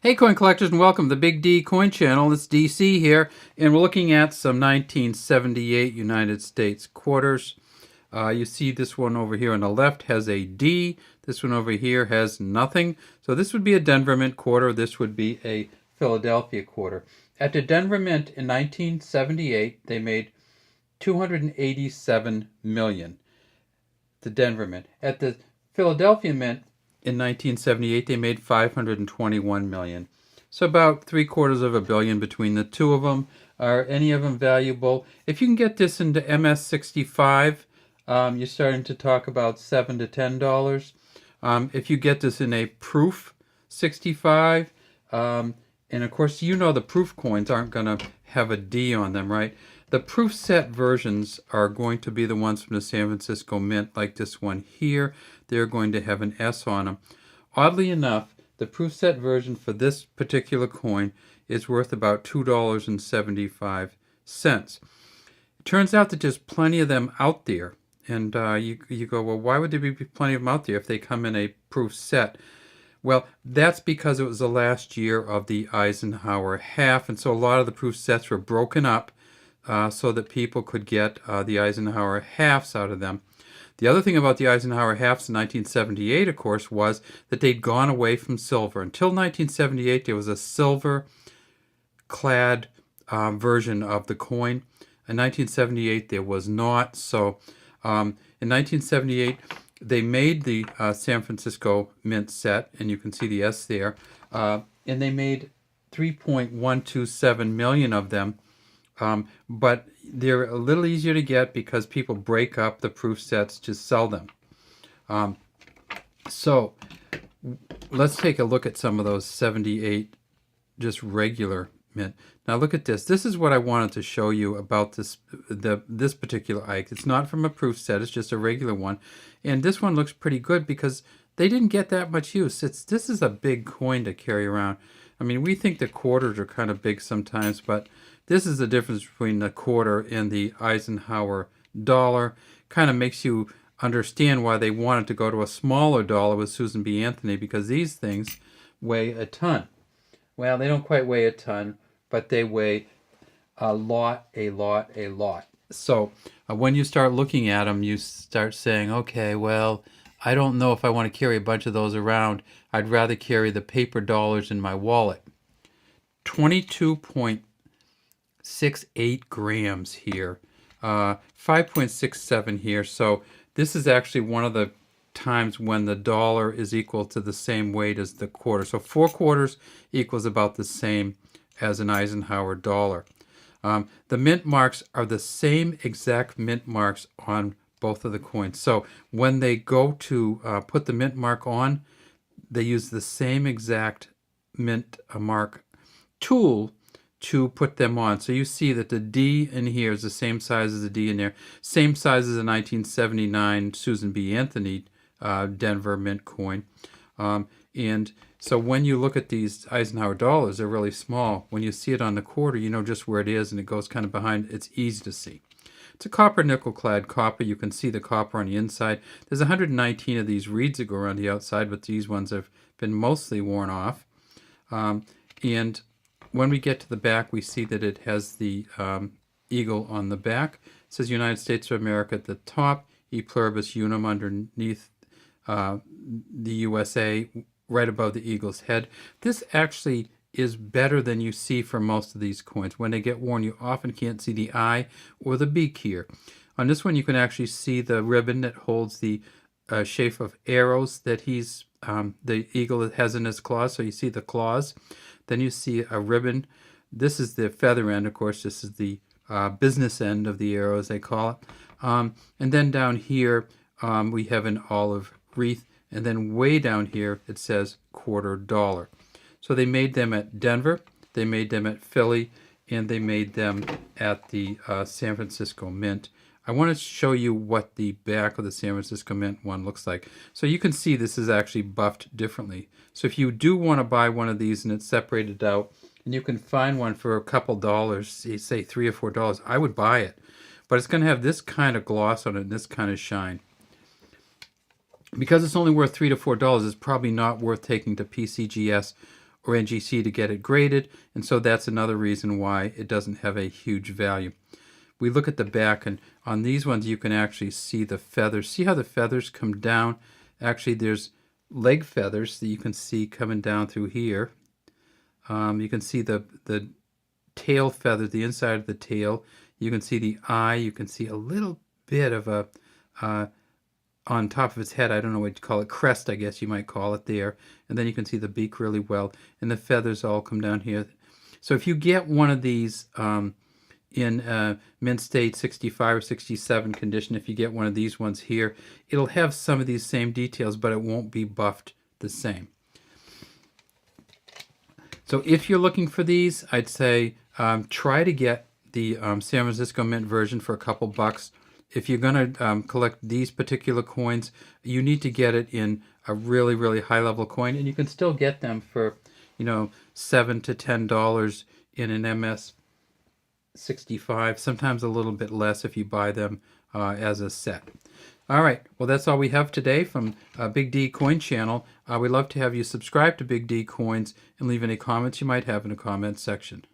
Hey coin collectors, and welcome to the Big D Coin Channel. It's DC here, and we're looking at some 1978 United States quarters. You see this one over here on the left has a D. This one over here has nothing. So this would be a Denver Mint quarter. This would be a Philadelphia quarter. At the Denver Mint in 1978, they made 287 million. The Denver Mint. At the Philadelphia Mint in 1978, they made 521 million. So about 3/4 billion between the two of them. Are any of them valuable? If you can get this into MS65, you're starting to talk about $7 to $10. If you get this in a proof 65, and of course you know the proof coins aren't going to have a D on them, right? The proof set versions are going to be the ones from the San Francisco Mint, like this one here. They're going to have an S on them. Oddly enough, the proof set version for this particular coin is worth about $2.75. It turns out that there's plenty of them out there. And you go, well, why would there be plenty of them out there if they come in a proof set? Well, that's because it was the last year of the Eisenhower half, and so a lot of the proof sets were broken up so that people could get the Eisenhower halves out of them. The other thing about the Eisenhower halves in 1978, of course, was that they'd gone away from silver. Until 1978, there was a silver-clad version of the coin. In 1978, there was not. So in 1978, they made the San Francisco Mint set, and you can see the S there, and they made 3.127 million of them. But they're a little easier to get because people break up the proof sets to sell them. So let's take a look at some of those 78 just regular mint. Now look at this. This is what I wanted to show you about this particular Ike. It's not from a proof set. It's just a regular one. And this one looks pretty good because they didn't get that much use. This is a big coin to carry around. I mean, we think the quarters are kind of big sometimes, but this is the difference between the quarter and the Eisenhower dollar. Kind of makes you understand why they wanted to go to a smaller dollar with Susan B. Anthony, because these things weigh a ton. Well, they don't quite weigh a ton, but they weigh a lot. So when you start looking at them, you start saying, okay, well, I don't know if I want to carry a bunch of those around. I'd rather carry the paper dollars in my wallet. 22.68 grams here, 5.67 here. So this is actually one of the times when the dollar is equal to the same weight as the quarter. So 4 quarters equals about the same as an Eisenhower dollar. The mint marks are the same exact mint marks on both of the coins. So when they go to put the mint mark on, they use the same exact mint mark tool to put them on. So you see that the D in here is the same size as the D in there. Same size as the 1979 Susan B. Anthony Denver Mint coin. And so when you look at these Eisenhower dollars, they're really small. When you see it on the quarter, you know just where it is, and it goes kind of behind. It's easy to see. It's a copper nickel clad copper. You can see the copper on the inside. There's 119 of these reeds that go around the outside, but these ones have been mostly worn off. And when we get to the back, we see that it has the eagle on the back. It says United States of America at the top, E pluribus unum underneath the USA, right above the eagle's head. This actually is better than you see for most of these coins. When they get worn, you often can't see the eye or the beak here. On this one, you can actually see the ribbon that holds the shape of arrows that the eagle has in his claws. So you see the claws. Then you see a ribbon. This is the feather end, of course. This is the business end of the arrow, as they call it. And then down here, we have an olive wreath. And then way down here, it says $quarter. So they made them at Denver, they made them at Philly, and they made them at the San Francisco Mint. I want to show you what the back of the San Francisco Mint one looks like. So you can see this is actually buffed differently. So if you do want to buy one of these and it's separated out, and you can find one for a couple dollars, say $3 or $4, I would buy it. But it's going to have this kind of gloss on it and this kind of shine. Because it's only worth $3 to $4, it's probably not worth taking to PCGS or NGC to get it graded, and so that's another reason why it doesn't have a huge value. We look at the back, and on these ones you can actually see the feathers. See how the feathers come down? Actually, there's leg feathers that you can see coming down through here. You can see the tail feathers, the inside of the tail. You can see the eye. You can see a little bit of a on top of its head, I don't know what you call it, crest, I guess you might call it there. And then you can see the beak really well, and the feathers all come down here. So if you get one of these in mint state 65 or 67 condition, if you get one of these ones here, it'll have some of these same details, but it won't be buffed the same. So if you're looking for these, I'd say try to get the San Francisco Mint version for a couple bucks. If you're going to collect these particular coins, you need to get it in a really, really high level coin, and you can still get them for, $7 to $10 in an MS 65, sometimes a little bit less if you buy them as a set. All right, well, that's all we have today from Big D Coin Channel. We'd love to have you subscribe to Big D Coins and leave any comments you might have in the comments section.